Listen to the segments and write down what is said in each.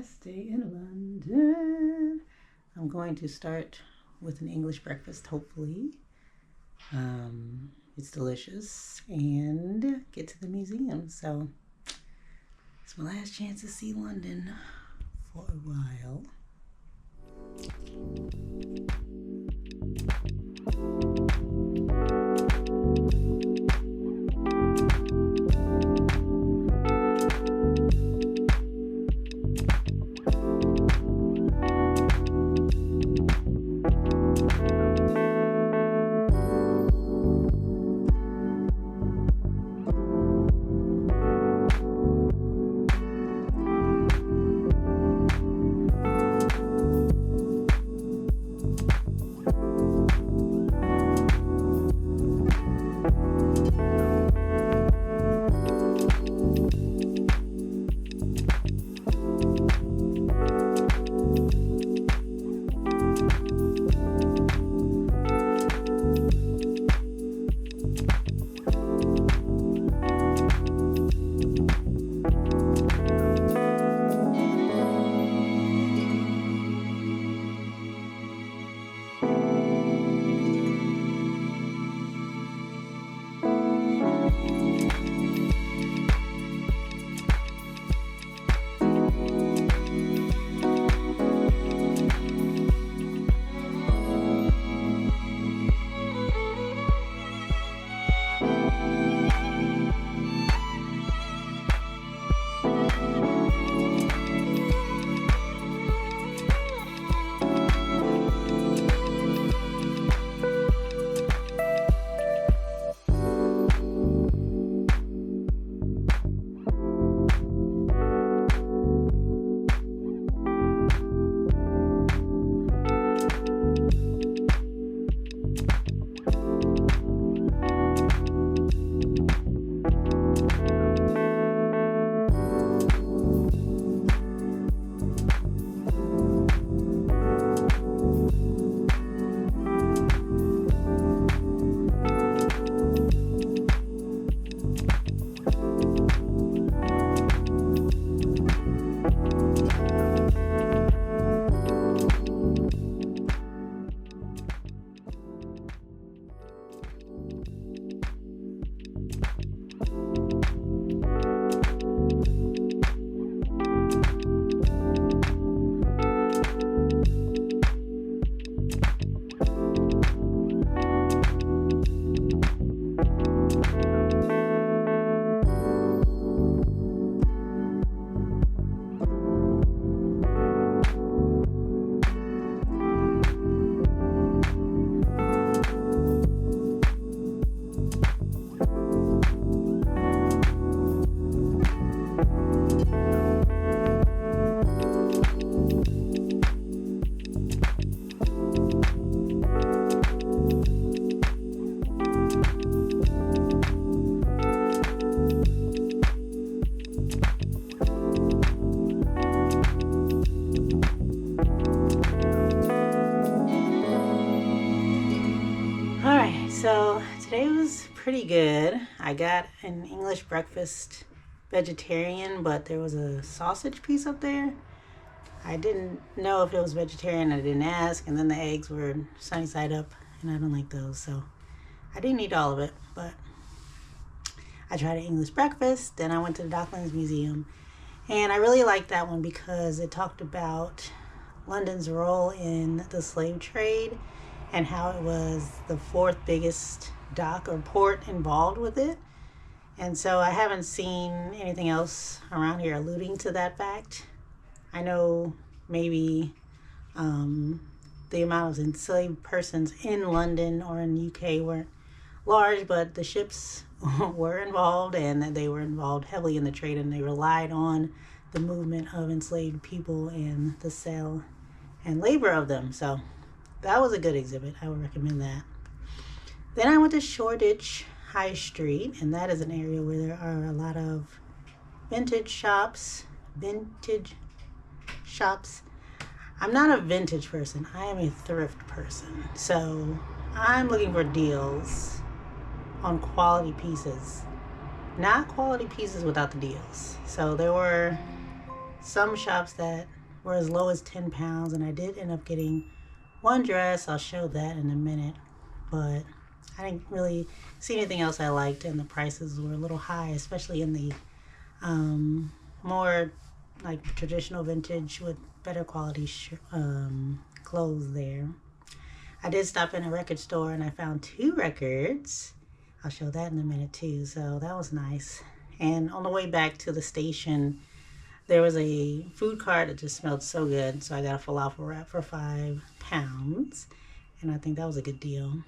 Last day in London. I'm going to start with an English breakfast, hopefully. It's delicious, and get to the museum. So it's my last chance to see London for a while. So today was pretty good. I got an English breakfast vegetarian, but there was a sausage piece up there. I didn't know if it was vegetarian. I didn't ask. And then the eggs were sunny side up, and I don't like those. So I didn't eat all of it, but I tried an English breakfast. Then I went to the Docklands Museum. And I really liked that one because it talked about London's role in the slave trade and how it was the fourth biggest dock or port involved with it. And so I haven't seen anything else around here alluding to that fact. I know maybe the amount of enslaved persons in London or in the UK weren't large, but the ships were involved, and they were involved heavily in the trade, and they relied on the movement of enslaved people and the sale and labor of them. So that was a good exhibit. I would recommend that. Then I went to Shoreditch High Street, and that is an area where there are a lot of vintage shops. I'm not a vintage person. I am a thrift person. So I'm looking for deals on quality pieces. Not quality pieces without the deals. So there were some shops that were as low as £10, and I did end up getting one dress. I'll show that in a minute, but I didn't really see anything else I liked, and the prices were a little high, especially in the more like traditional vintage with better quality clothes there. I did stop in a record store and I found 2 records. I'll show that in a minute too, so that was nice. And on the way back to the station, there was a food cart that just smelled so good, so I got a falafel wrap for £5, and I think that was a good deal.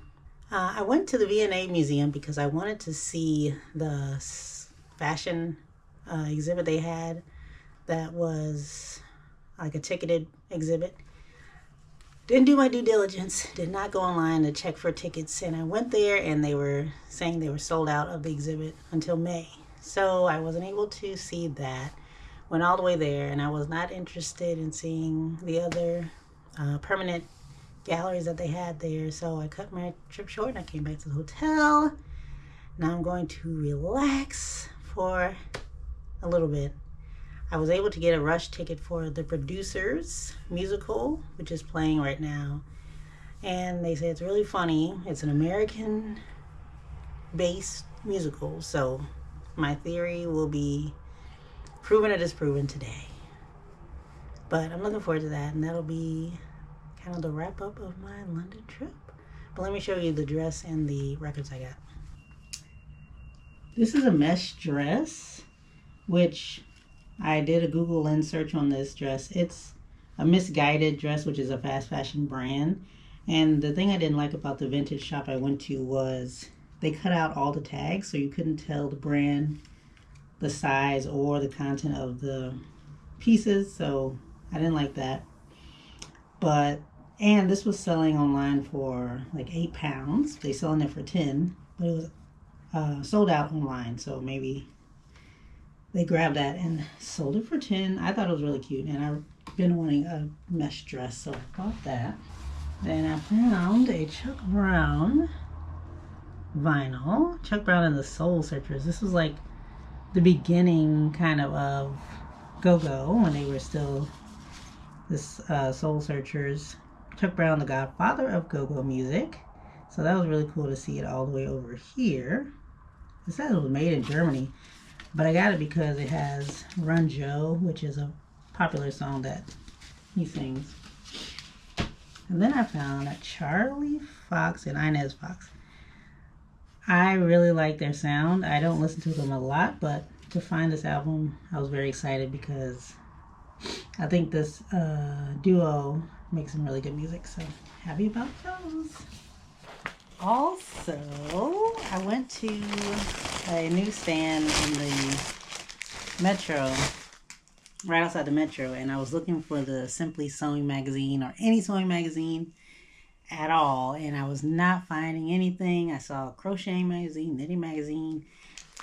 I went to the V&A Museum because I wanted to see the fashion exhibit they had that was like a ticketed exhibit. Didn't do my due diligence, did not go online to check for tickets, and I went there and they were saying they were sold out of the exhibit until May. So I wasn't able to see that. Went all the way there, and I was not interested in seeing the other permanent galleries that they had there, so I cut my trip short and I came back to the hotel. Now I'm going to relax for a little bit. I was able to get a rush ticket for The Producers musical, which is playing right now, and they say it's really funny. It's an American-based musical, so my theory will be proven or disproven today. But I'm looking forward to that, and that'll be kind of the wrap up of my London trip. But let me show you the dress and the records I got. This is a mesh dress, which I did a Google Lens search on this dress. It's a Misguided dress, which is a fast fashion brand. And the thing I didn't like about the vintage shop I went to was they cut out all the tags, so you couldn't tell the brand, the size, or the content of the pieces. So I didn't like that. And this was selling online for like £8. They selling it for 10, but it was sold out online. So maybe they grabbed that and sold it for 10. I thought it was really cute, and I've been wanting a mesh dress, so I bought that. Then I found a Chuck Brown vinyl. Chuck Brown and the Soul Searchers. This was like the beginning kind of Go-Go, when they were still this Soul Searchers. Chuck Brown, the godfather of go-go music. So that was really cool to see it all the way over here. It says it was made in Germany, but I got it because it has Run Joe, which is a popular song that he sings. And then I found a Charlie Fox and Inez Fox. I really like their sound. I don't listen to them a lot, but to find this album, I was very excited because I think this duo makes some really good music, so happy about those. Also, I went to a newsstand in the Metro, right outside the Metro, and I was looking for the Simply Sewing magazine or any sewing magazine at all, and I was not finding anything. I saw a crocheting magazine, knitting magazine,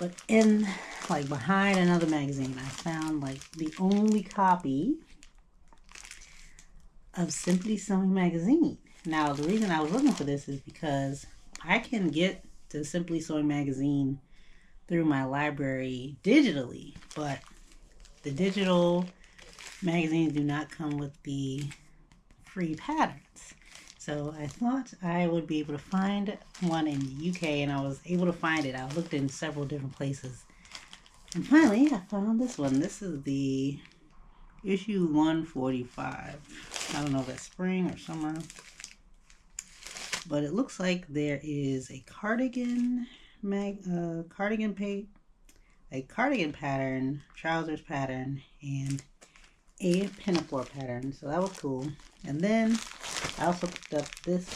but in, like, behind another magazine, I found, like, the only copy of Simply Sewing magazine. Now, the reason I was looking for this is because I can get the Simply Sewing magazine through my library digitally, but the digital magazines do not come with the free patterns. So I thought I would be able to find one in the UK, and I was able to find it. I looked in several different places. And finally, I found this one. This is the issue 145. I don't know if that's spring or summer. But it looks like there is a cardigan pattern, trousers pattern, and a pinafore pattern. So that was cool. And then I also picked up this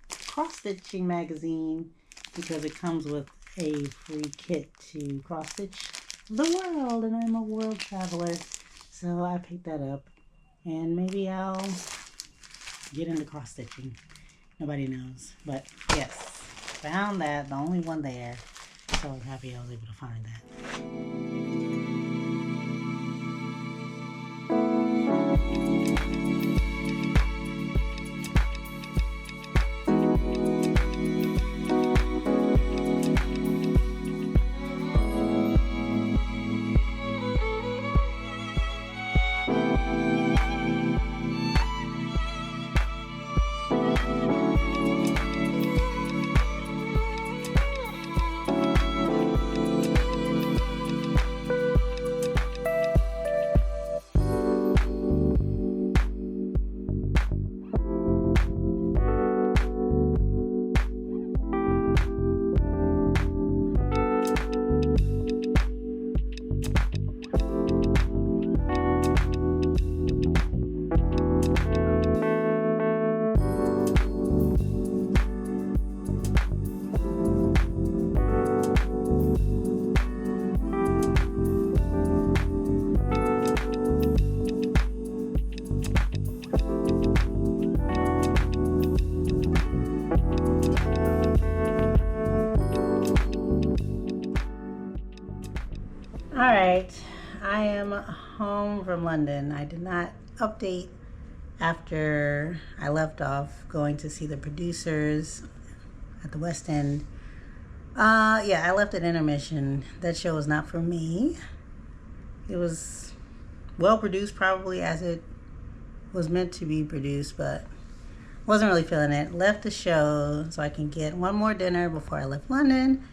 cross-stitching magazine because it comes with a free kit to cross-stitch the world, and I'm a world traveler, so I picked that up, and maybe I'll get into cross-stitching. Nobody knows, but yes, found that, the only one there, so I'm happy I was able to find that. All right, I am home from London. I did not update after I left off going to see the producers at the West End. Yeah, I left at intermission. That show was not for me. It was well produced, probably as it was meant to be produced, but wasn't really feeling it. Left the show so I can get one more dinner before I left London.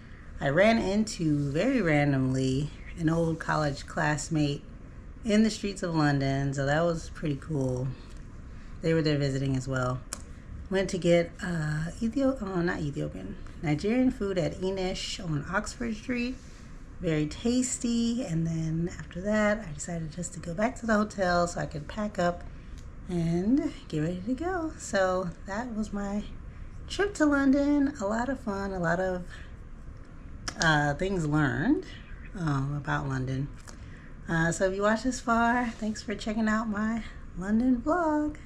I ran into, very randomly, an old college classmate in the streets of London, so that was pretty cool. They were there visiting as well. Went to get Nigerian food at Enish on Oxford Street. Very tasty. And then after that, I decided just to go back to the hotel so I could pack up and get ready to go. So that was my trip to London. A lot of fun, a lot of things learned about London. So if you watched this far, thanks for checking out my London vlog.